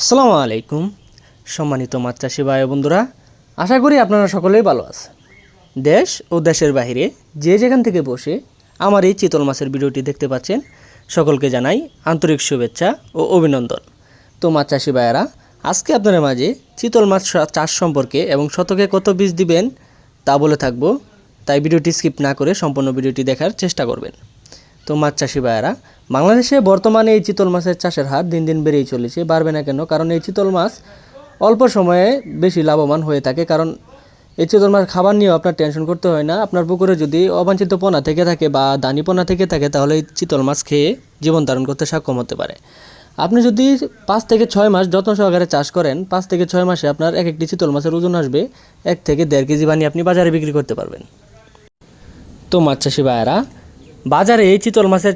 আসসালামু আলাইকুম সম্মানিত মাছ চাষি ভাই বন্ধুরা, আশা করি আপনারা সকলেই ভালো আছেন। দেশ ও দেশের বাইরে যে যেখান থেকে বসে আমার এই চিতল মাছের ভিডিওটি দেখতে পাচ্ছেন, সকলকে জানাই আন্তরিক শুভেচ্ছা ও অভিনন্দন। তো মাছ চাষি ভাইয়েরা, আজকে আপনাদের মাঝে চিতল মাছ চাষ সম্পর্কে এবং শতকে কত বীজ দিবেন তা বলে থাকবো, তাই ভিডিওটি স্কিপ না করে সম্পূর্ণ ভিডিওটি দেখার চেষ্টা করবেন। তো মাছ চাষি ভাইয়েরা, বাংলাদেশে বর্তমানে এই চিতল মাছের চাষের হার দিন দিন বেড়েই চলেছে। বাড়বে না কেন? কারণ এই চিতল মাছ অল্প সময়ে বেশি লাভবান হয়ে থাকে। কারণ এই চিতল মাছ খাবার নিয়েও আপনার টেনশন করতে হয় না। আপনার পুকুরে যদি অবাঞ্ছিত পোনা থেকে থাকে বা দানি পোনা থেকে থাকে, তাহলে এই চিতল মাছ খেয়ে জীবন ধারণ করতে সক্ষম হতে পারে। আপনি যদি 5 থেকে 6 মাস যত্ন সহকারে চাষ করেন, 5 থেকে 6 মাসে আপনার এক একটি চিতল মাছের ওজন আসবে 1 থেকে 1.5 কেজি বানিয়ে আপনি বাজারে বিক্রি করতে পারবেন। তো মাছ চাষি ভাইয়েরা, বাজারে এই চিতল মাছের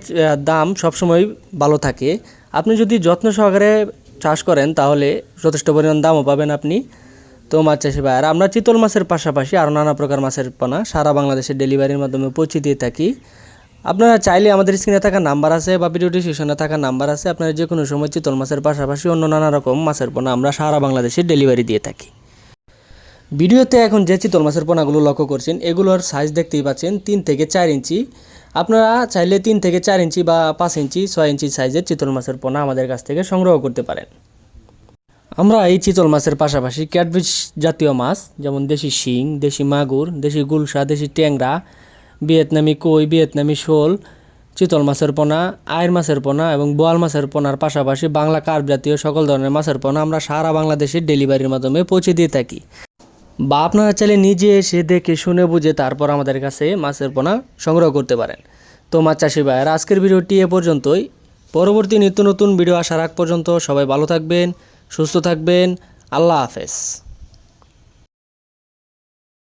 দাম সবসময় ভালো থাকে। আপনি যদি যত্ন সহকারে চাষ করেন তাহলে যথেষ্ট পরিমাণ দামও পাবেন আপনি। তো মাছ চাষি ভাইয়েরা, আমরা চিতল মাছের পাশাপাশি আরও নানা প্রকার মাছের পোনা সারা বাংলাদেশে ডেলিভারির মাধ্যমে পৌঁছে দিয়ে থাকি। আপনারা চাইলে আমাদের স্ক্রিনে থাকা নাম্বার আছে বা ভিডিও ডিসক্রিপশনে থাকা নাম্বার আছে, আপনারা যে কোনো সময় চিতল মাছের পাশাপাশি অন্য নানা রকম মাছের পোনা আমরা সারা বাংলাদেশে ডেলিভারি দিয়ে থাকি। ভিডিওতে এখন যে চিতল মাছের পোনাগুলো লক্ষ্য করছেন, এগুলোর সাইজ দেখতেই পাচ্ছেন 3 থেকে 4 ইঞ্চি। আপনারা চাইলে 3 থেকে 4 ইঞ্চি বা 5 ইঞ্চি 6 ইঞ্চি সাইজের চিতল মাছের পোনা আমাদের কাছ থেকে সংগ্রহ করতে পারেন। আমরা এই চিতল মাছের পাশাপাশি ক্যাটফিশ জাতীয় মাছ যেমন দেশি শিং, দেশি মাগুর, দেশি গুলশা, দেশি ট্যাংরা, ভিয়েতনামি কই, ভিয়েতনামি শোল, চিতল মাছের পোনা, আয়ের মাছের পোনা এবং বোয়াল মাছের পোনার পাশাপাশি বাংলা কার্প জাতীয় সকল ধরনের মাছের পোনা আমরা সারা বাংলাদেশে ডেলিভারির মাধ্যমে পৌঁছে দিয়ে থাকি। বা আপনারা চাইলে নিজে এসে দেখে শুনে বুঝে তারপর আমাদের কাছে মাছের পোনা সংগ্রহ করতে পারেন। তো মাছ চাষি ভাইয়েরা, আজকের ভিডিওটি এ পর্যন্তই। পরবর্তী নিত্য নতুন ভিডিও আসার আগ পর্যন্ত সবাই ভালো থাকবেন, সুস্থ থাকবেন। আল্লাহ হাফেজ।